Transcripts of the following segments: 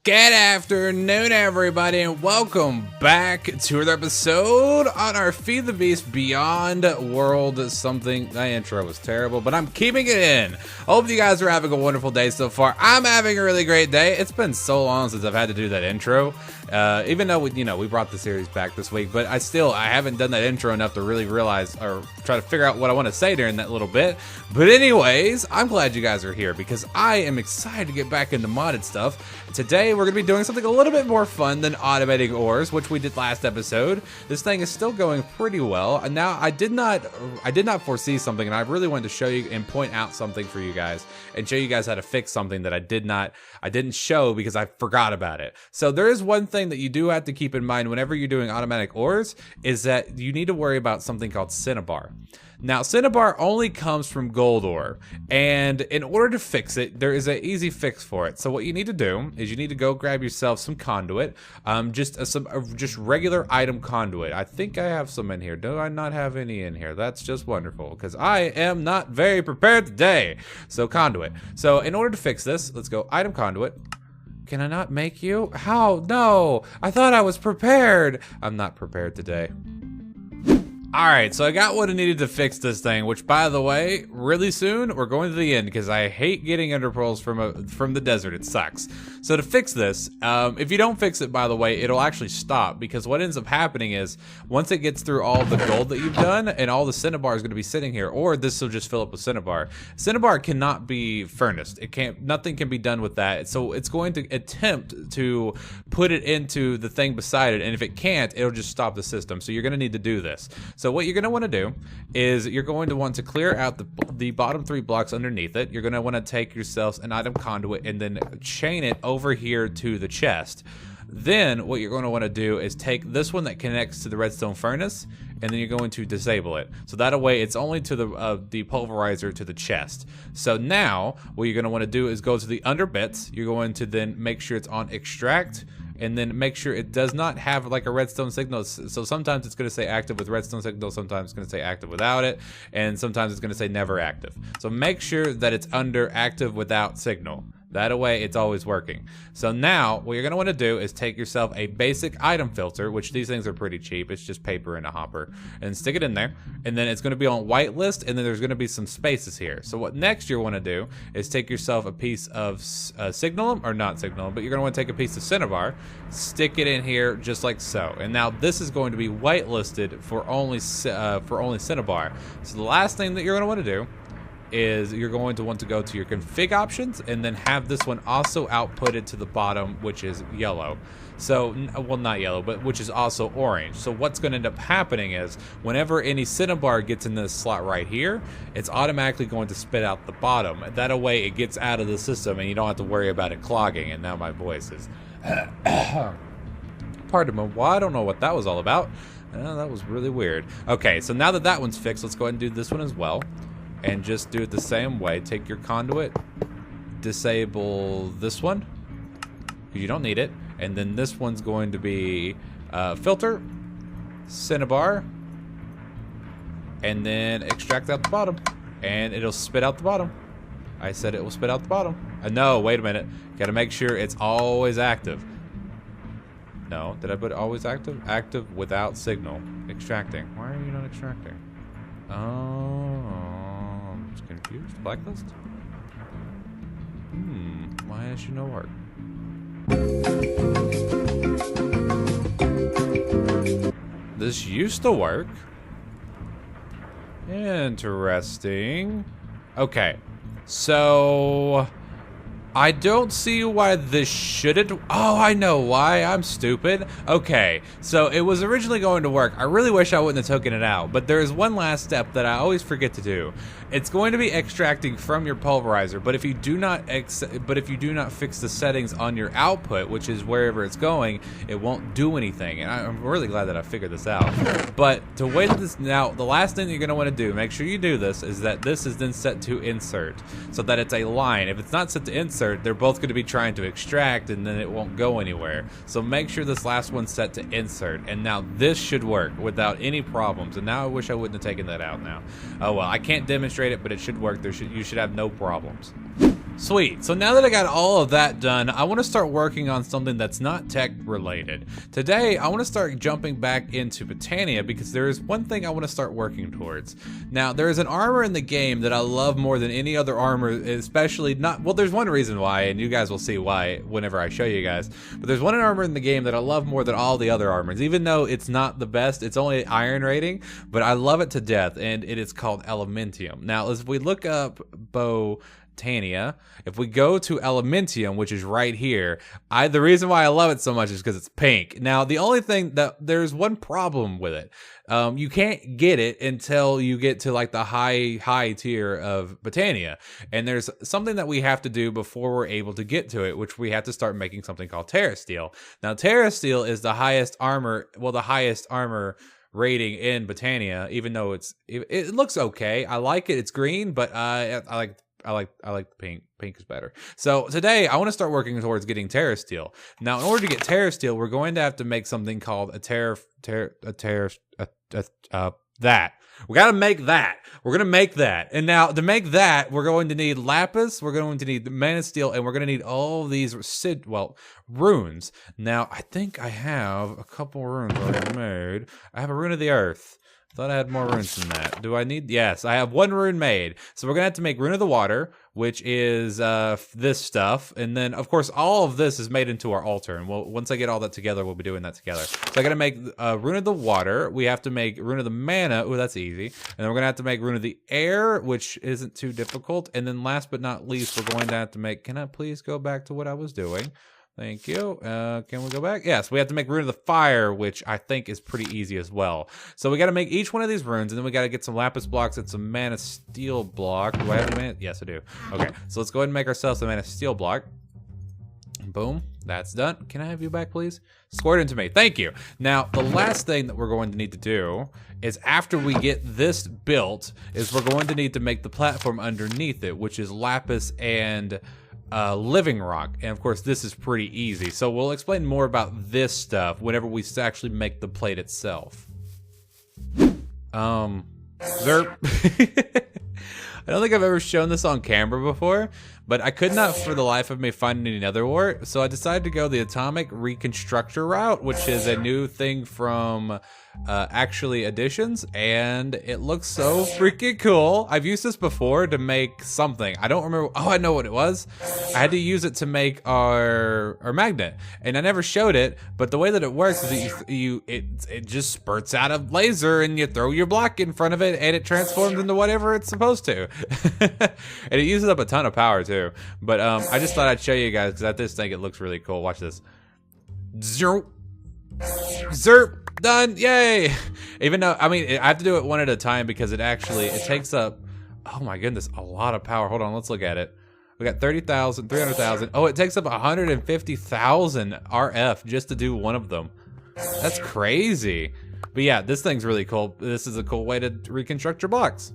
Good afternoon, everybody, and welcome back to another episode on our Feed the Beast Beyond World something. That intro was terrible, but I'm keeping it in. Hope you guys are having a wonderful day so far. I'm having a really great day. It's been so long since I've had to do that intro. Even though we brought the series back this week, but I haven't done that intro enough to really realize or try to figure out what I want to say during that little bit. But anyways, I'm glad you guys are here because I am excited to get back into modded stuff. Today we're going to be doing something a little bit more fun than automating ores, which we did last episode. This thing is still going pretty well. And now I did not foresee something, and I really wanted to show you and point out something for you guys and show you guys how to fix something that I didn't show because I forgot about it. So there is one thing that you do have to keep in mind whenever you're doing automatic ores is that you need to worry about something called cinnabar. Now, cinnabar only comes from gold ore, and in order to fix it, there is an easy fix for it. So what you need to do is you need to go grab yourself some conduit, just regular item conduit. I think I have some in here. Do I not have any in here? That's just wonderful, because I am not very prepared today. So conduit. So in order to fix this, let's go item conduit. Can I not make you? How? No, I thought I was prepared. I'm not prepared today. Alright, so I got what I needed to fix this thing, which, by the way, really soon, we're going to the end, because I hate getting ender pearls from the desert. It sucks. So to fix this, if you don't fix it, by the way, it'll actually stop, because what ends up happening is, once it gets through all the gold that you've done, and all the cinnabar is going to be sitting here, or this will just fill up with cinnabar. Cinnabar cannot be furnaced. Nothing can be done with that, so it's going to attempt to put it into the thing beside it, and if it can't, it'll just stop the system, so you're going to need to do this. So what you're going to want to do is you're going to want to clear out the bottom 3 blocks underneath it. You're going to want to take yourself an item conduit and then chain it over here to the chest. Then what you're going to want to do is take this one that connects to the redstone furnace, and then you're going to disable it. So that way it's only to the pulverizer to the chest. So now what you're going to want to do is go to the under bits. You're going to then make sure it's on extract, and then make sure it does not have like a redstone signal. So sometimes it's going to say active with redstone signal, sometimes it's going to say active without it, and sometimes it's going to say never active. So make sure that it's under active without signal. That way it's always working. So now what you're going to want to do is take yourself a basic item filter, which these things are pretty cheap. It's just paper in a hopper, and stick it in there. And then it's going to be on whitelist, and then there's going to be some spaces here. So what next you want to do is take yourself a piece of signalum, or not signalum, but you're going to want to take a piece of cinnabar, stick it in here just like so. And now this is going to be whitelisted for only cinnabar. So the last thing that you're going to want to do is you're going to want to go to your config options and then have this one also outputted to the bottom, which is yellow. So, well, not yellow, but which is also orange. So what's going to end up happening is whenever any cinnabar gets in this slot right here, it's automatically going to spit out the bottom. That way it gets out of the system and you don't have to worry about it clogging. And now my voice is pardon me. Well, I don't know what that was all about. That was really weird. Okay, so now that that one's fixed, let's go ahead and do this one as well. And just do it the same way. Take your conduit, disable this one, because you don't need it. And then this one's going to be filter, cinnabar, and then extract out the bottom. And it'll spit out the bottom. I said it will spit out the bottom. No, wait a minute. Gotta make sure it's always active. No, did I put always active? Active without signal. Extracting. Why are you not extracting? Oh. Confused? Blacklist? Why is she no work? This used to work. Interesting. Okay, so I don't see why this shouldn't. Oh, I know why. I'm stupid. Okay, so it was originally going to work. I really wish I wouldn't have taken it out, but there is one last step that I always forget to do. It's going to be extracting from your pulverizer, but if you do not fix the settings on your output, which is wherever it's going, it won't do anything. And I'm really glad that I figured this out. But to wait this now, the last thing you're going to want to do, make sure you do this, is that this is then set to insert, so that it's a line. If it's not set to insert, they're both going to be trying to extract, and then it won't go anywhere. So make sure this last one's set to insert, and now this should work without any problems. And now I wish I wouldn't have taken that out now. Oh well, I can't demonstrate it, but it should work. You should have no problems. Sweet. So now that I got all of that done, I want to start working on something that's not tech related. Today, I want to start jumping back into Botania because there is one thing I want to start working towards. Now, there is an armor in the game that I love more than any other armor, especially not, well, there's one reason why, and you guys will see why whenever I show you guys, but there's one armor in the game that I love more than all the other armors, even though it's not the best, it's only iron rating, but I love it to death, and it is called Elementium. Now, as we look up Botania, if we go to Elementium, which is right here, the reason why I love it so much is because it's pink. Now, the only thing that there's one problem with it. You can't get it until you get to like the high tier of Botania. And there's something that we have to do before we're able to get to it, which we have to start making something called Terrasteel. Now, Terrasteel is the highest armor, well, the highest armor rating in Botania, even though it looks okay. I like it. It's green, but I like the pink. Pink is better. So today I want to start working towards getting Terrasteel. Now, in order to get Terrasteel, we're going to have to make something called that. We got to make that. We're going to make that. And now to make that, we're going to need lapis, we're going to need the mana steel, and we're going to need all these runes. Now, I think I have a couple runes already made. I have a rune of the earth. Thought I had more runes than that. Do I need? Yes, I have one rune made. So we're gonna have to make rune of the water, which is this stuff, and then of course all of this is made into our altar. And once I get all that together, we'll be doing that together. So I gotta make rune of the water. We have to make rune of the mana. Oh, that's easy. And then we're gonna have to make rune of the air, which isn't too difficult. And then last but not least, we're going to have to make. Can I please go back to what I was doing? Thank you. Can we go back? Yes, we have to make rune of the fire, which I think is pretty easy as well. So we got to make each one of these runes, and then we got to get some lapis blocks and some mana steel block. Do I have the mana? Yes, I do. Okay, so let's go ahead and make ourselves a mana steel block. Boom, that's done. Can I have you back, please? Squirt into me. Thank you. Now, the last thing that we're going to need to do is after we get this built, is we're going to need to make the platform underneath it, which is lapis and living rock. And of course this is pretty easy, so we'll explain more about this stuff whenever we actually make the plate itself. Zerp. I don't think I've ever shown this on camera before, but I could not for the life of me find any netherwort, so I decided to go the atomic reconstructor route, which is a new thing from actually additions, and it looks so freaking cool. I've used this before to make something. I don't remember. Oh, I know what it was. I had to use it to make our magnet, and I never showed it, but the way that it works is that it just spurts out a laser, and you throw your block in front of it, and it transforms into whatever it's supposed to. And it uses up a ton of power too. But I just thought I'd show you guys because I just think it looks really cool. Watch this. Zerp. Zerp. Done. Yay. Even though, I mean, I have to do it one at a time because it takes up, oh my goodness, a lot of power. Hold on, let's look at it. We got 30,000, 300,000. Oh, it takes up 150,000 RF just to do one of them. That's crazy. But yeah, this thing's really cool. This is a cool way to reconstruct your blocks.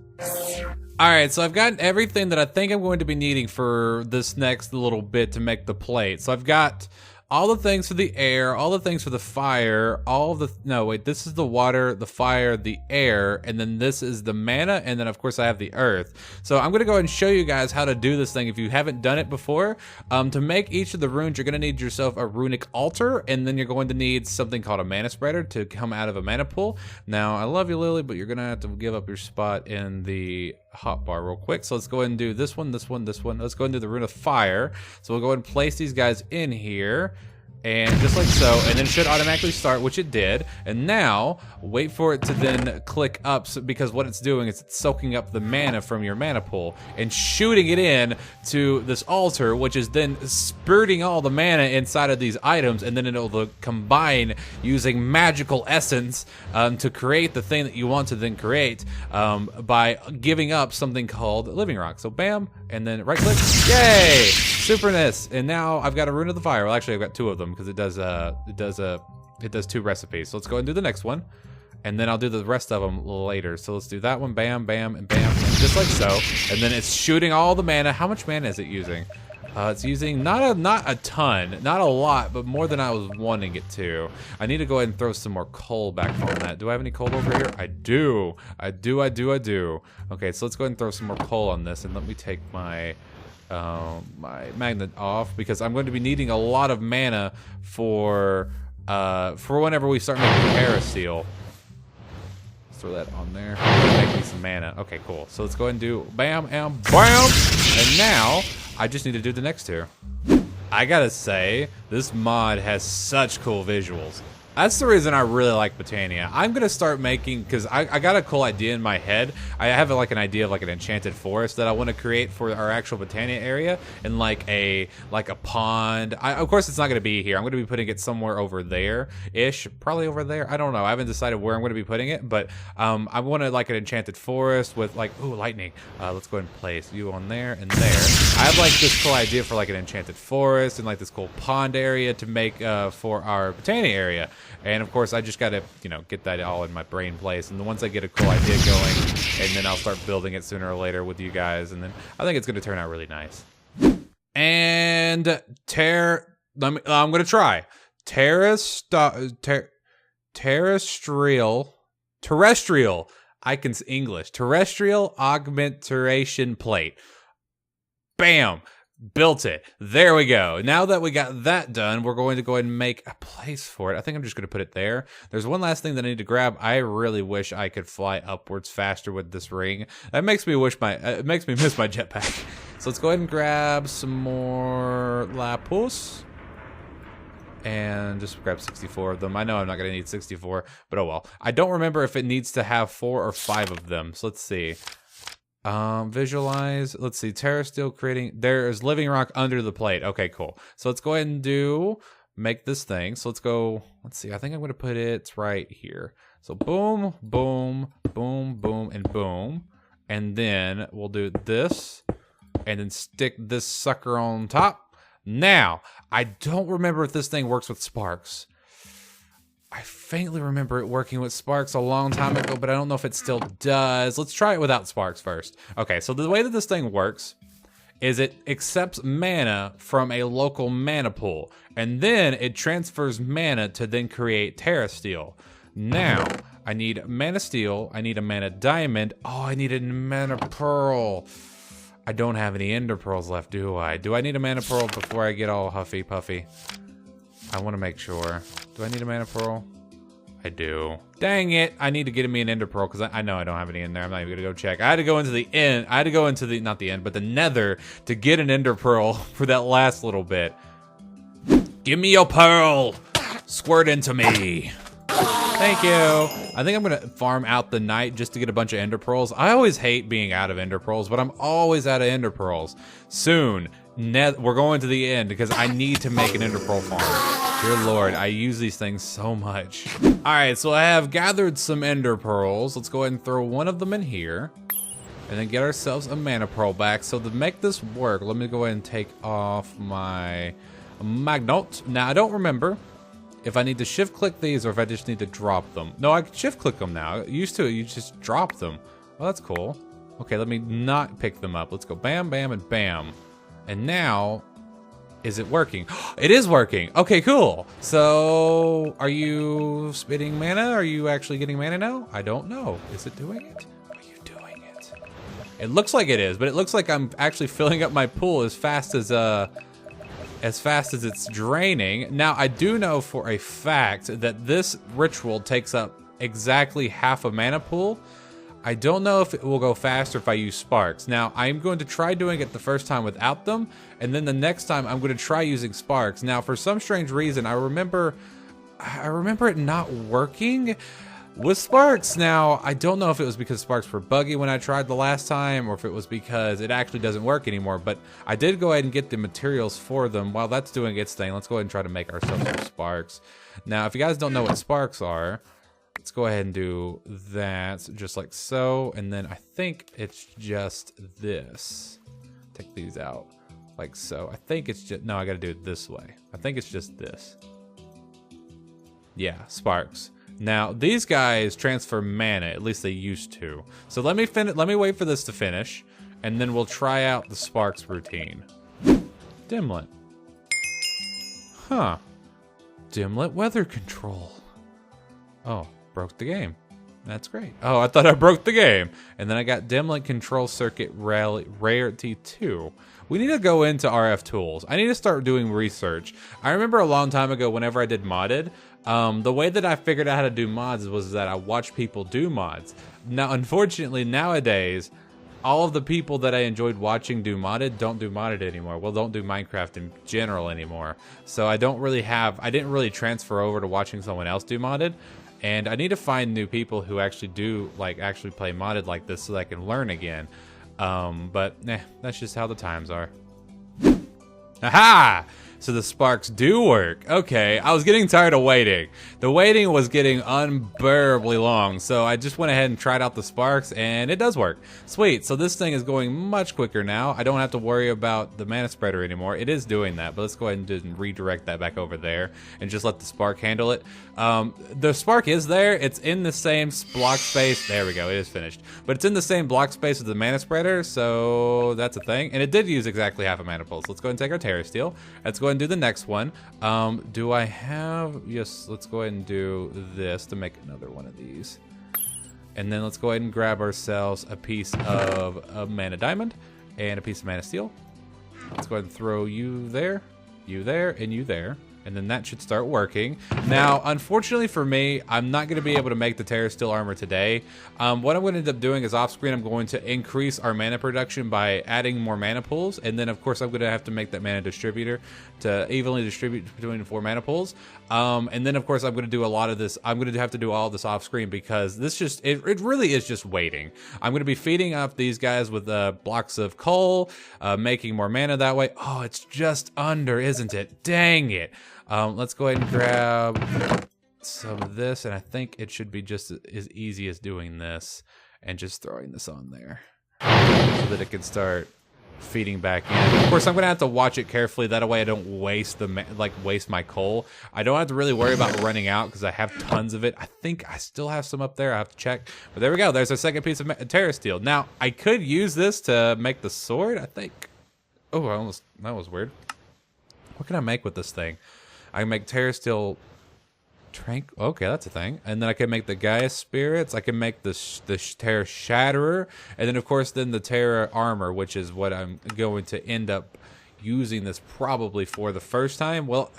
Alright, so I've got everything that I think I'm going to be needing for this next little bit to make the plate. So I've got all the things for the air, all the things for the fire, this is the water, the fire, the air, and then this is the mana, and then of course I have the earth. So I'm gonna go ahead and show you guys how to do this thing if you haven't done it before. To make each of the runes, you're gonna need yourself a runic altar, and then you're going to need something called a mana spreader to come out of a mana pool. Now, I love you, Lily, but you're gonna have to give up your spot in the hotbar real quick. So let's go ahead and do this one, this one, this one. Let's go ahead and do the rune of fire. So we'll go ahead and place these guys in here. And just like so, and then it should automatically start, which it did. And now, wait for it to then click up, because what it's doing is it's soaking up the mana from your mana pool and shooting it in to this altar, which is then spurting all the mana inside of these items, and then it'll combine using magical essence to create the thing that you want to then create by giving up something called living rock. So bam, and then right click, yay! Superness. And now I've got a rune of the fire. Well, actually I've got two of them because it does two recipes. So let's go ahead and do the next one, and then I'll do the rest of them later. So let's do that one, bam, bam, and bam, just like so. And then it's shooting all the mana. How much mana is it using? It's using not a ton, not a lot, but more than I was wanting it to. I need to go ahead and throw some more coal back on that. Do I have any coal over here? I do. I do. Okay, so let's go ahead and throw some more coal on this, and let me take my my magnet off because I'm going to be needing a lot of mana for whenever we start making Terrasteel. Throw that on there. Make me some mana. Okay, cool. So let's go ahead and do bam and bam. And now I just need to do the next two. I gotta say, this mod has such cool visuals. That's the reason I really like Botania. I'm gonna start making, because I got a cool idea in my head. I have like an idea of like an enchanted forest that I want to create for our actual Botania area, and like a pond. Of course, it's not gonna be here. I'm gonna be putting it somewhere over there-ish, probably over there. I don't know. I haven't decided where I'm gonna be putting it, but I want to like an enchanted forest with like, ooh, lightning. Let's go ahead and place you on there and there. I have like this cool idea for like an enchanted forest and like this cool pond area to make for our Botania area. And of course, I just gotta, you know, get that all in my brain place. And once I get a cool idea going, and then I'll start building it sooner or later with you guys. And then I think it's gonna turn out really nice. And I'm gonna try terrestrial. I can English. Terrestrial augmentation plate. Bam. Built it. There we go. Now that we got that done, we're going to go ahead and make a place for it. I think I'm just going to put it there. There's one last thing that I need to grab. I really wish I could fly upwards faster with this ring. That makes me miss my jetpack. So let's go ahead and grab some more lapis. And just grab 64 of them. I know I'm not going to need 64, but oh well. I don't remember if it needs to have 4 or 5 of them. So let's see. Visualize. Let's see. Terrasteel creating. There is living rock under the plate. Okay, cool. So let's go ahead and make this thing. So let's go. Let's see. I think I'm going to put it right here. So boom, boom, boom, boom, and boom. And then we'll do this and then stick this sucker on top. Now, I don't remember if this thing works with sparks. I faintly remember it working with sparks a long time ago, but I don't know if it still does. Let's try it without sparks first. Okay, so the way that this thing works is it accepts mana from a local mana pool, and then it transfers mana to then create Terrasteel. Now, I need mana steel, I need a mana diamond. Oh, I need a mana pearl. I don't have any ender pearls left, do I? Do I need a mana pearl before I get all huffy puffy? I want to make sure. Do I need a mana pearl? I do. Dang it. I need to get me an ender pearl because I know I don't have any in there. I'm not even going to go check. I had to go into the end. I had to go into the, not the end, but the nether to get an ender pearl for that last little bit. Give me your pearl. Squirt into me. Thank you. I think I'm going to farm out the night just to get a bunch of ender pearls. I always hate being out of ender pearls, but I'm always out of ender pearls. Soon, we're going to the end because I need to make an ender pearl farm. Dear Lord, I use these things so much. All right, so I have gathered some ender pearls. Let's go ahead and throw one of them in here and then get ourselves a mana pearl back. So to make this work, let me go ahead and take off my magnet. Now, I don't remember if I need to shift click these or if I just need to drop them. No, I can shift click them now. Used to, you just drop them. Well, that's cool. Okay, let me not pick them up. Let's go bam, bam, and bam. And now, is it working? It is working. Okay, cool. So, are you spitting mana? Are you actually getting mana now? I don't know. Is it doing it? Are you doing it? It looks like it is, but it looks like I'm actually filling up my pool as fast as it's draining. Now, I do know for a fact that this ritual takes up exactly half a mana pool. I don't know if it will go faster if I use sparks. Now, I'm going to try doing it the first time without them, and then the next time I'm going to try using sparks. Now, for some strange reason, I remember it not working with sparks. Now, I don't know if it was because sparks were buggy when I tried the last time, or if it was because it actually doesn't work anymore, but I did go ahead and get the materials for them. While that's doing its thing, let's go ahead and try to make ourselves some sparks. Now, if you guys don't know what sparks are, let's go ahead and do that just like so. And then I think it's just this. Take these out like so. I think it's just, no, I got to do it this way. I think it's just this. Yeah, sparks. Now, these guys transfer mana, at least they used to. So let me wait for this to finish, and then we'll try out the sparks routine. Dimlet. Huh. Dimlet weather control. Oh, broke the game. That's great. Oh, I thought I broke the game. And then I got Dimlink Control Circuit Rarity 2. We need to go into RF tools. I need to start doing research. I remember a long time ago whenever I did modded, the way that I figured out how to do mods was that I watched people do mods. Now, unfortunately, nowadays, all of the people that I enjoyed watching do modded don't do modded anymore. Well, don't do Minecraft in general anymore. So I didn't really transfer over to watching someone else do modded. And I need to find new people who actually do, actually play modded like this so that I can learn again. But that's just how the times are. Aha! So the sparks do work. Okay, I was getting tired of waiting. The waiting was getting unbearably long, so I just went ahead and tried out the sparks, and it does work. Sweet, so this thing is going much quicker now. I don't have to worry about the mana spreader anymore. It is doing that, but let's go ahead and just redirect that back over there and just let the spark handle it. The spark is there. It's in the same block space. There we go, it is finished. But it's in the same block space as the mana spreader, so that's a thing. And it did use exactly half a mana pulse. Let's go ahead and take our Terrasteel. Let's go ahead and do the next one. Do I have... Yes, let's go ahead and do this to make another one of these. And then let's go ahead and grab ourselves a piece of a mana diamond and a piece of mana steel. Let's go ahead and throw you there, and you there. And then that should start working. Now, unfortunately for me, I'm not going to be able to make the Terrasteel armor today. What I'm going to end up doing is off screen, I'm going to increase our mana production by adding more mana pools. And then, of course, I'm going to have to make that mana distributor to evenly distribute between the 4 mana pools. And then, of course, I'm going to do a lot of this. I'm going to have to do all of this off screen because this just, it really is just waiting. I'm going to be feeding up these guys with blocks of coal, making more mana that way. Oh, it's just under, isn't it? Dang it. Let's go ahead and grab some of this, and I think it should be just as easy as doing this and just throwing this on there so that it can start feeding back in. Of course, I'm gonna have to watch it carefully. That way I don't waste waste my coal. I don't have to really worry about running out because I have tons of it. I think I still have some up there. I have to check. But there we go. There's our second piece of Terrasteel. Now, I could use this to make the sword, I think. Oh, that was weird. What can I make with this thing? I can make Terrasteel okay, that's a thing. And then I can make the Gaia Spirits. I can make the Terra Shatterer. And then, of course, then the Terra Armor, which is what I'm going to end up using this probably for the first time. Well,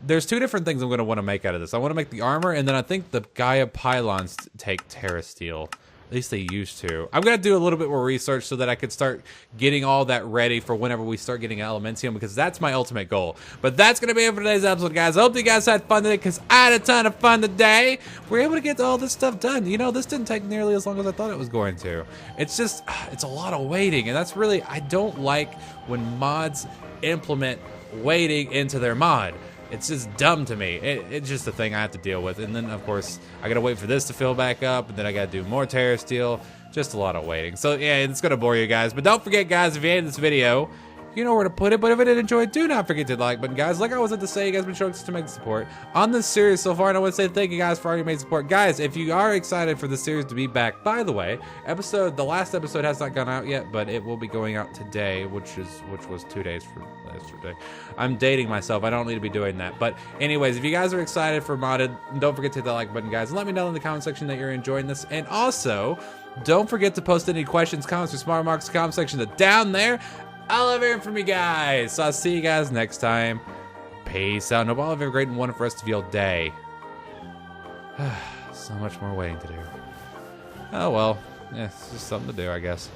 there's 2 different things I'm going to want to make out of this. I want to make the armor, and then I think the Gaia Pylons take Terrasteel. At least they used to. I'm going to do a little bit more research so that I could start getting all that ready for whenever we start getting Elementium, because that's my ultimate goal. But that's going to be it for today's episode, guys. I hope you guys had fun today, because I had a ton of fun today. We're able to get all this stuff done. You know, this didn't take nearly as long as I thought it was going to. It's just, it's a lot of waiting, and that's really, I don't like when mods implement waiting into their mod. It's just dumb to me. It's just a thing I have to deal with. And then, of course, I gotta wait for this to fill back up, and then I gotta do more Terrasteel. Just a lot of waiting. So, yeah, it's gonna bore you guys. But don't forget, guys, if you hated this video, you know where to put it. But if you did enjoy it, do not forget to like button, guys. Like I always like to say, you guys have been showing systematic support on this series so far, and I want to say thank you guys for all your amazing support. Guys, if you are excited for the series to be back, by the way, the last episode has not gone out yet, but it will be going out today, which was 2 days from yesterday. I'm dating myself. I don't need to be doing that. But anyways, if you guys are excited for modded, don't forget to hit that like button, guys, and let me know in the comment section that you're enjoying this. And also, don't forget to post any questions, comments, or smart remarks in the comment section down there. I love hearing from you guys. So I'll see you guys next time. Peace out. And hope all have a great and wonderful rest of your day. So much more waiting to do. Oh well. Yeah, it's just something to do, I guess.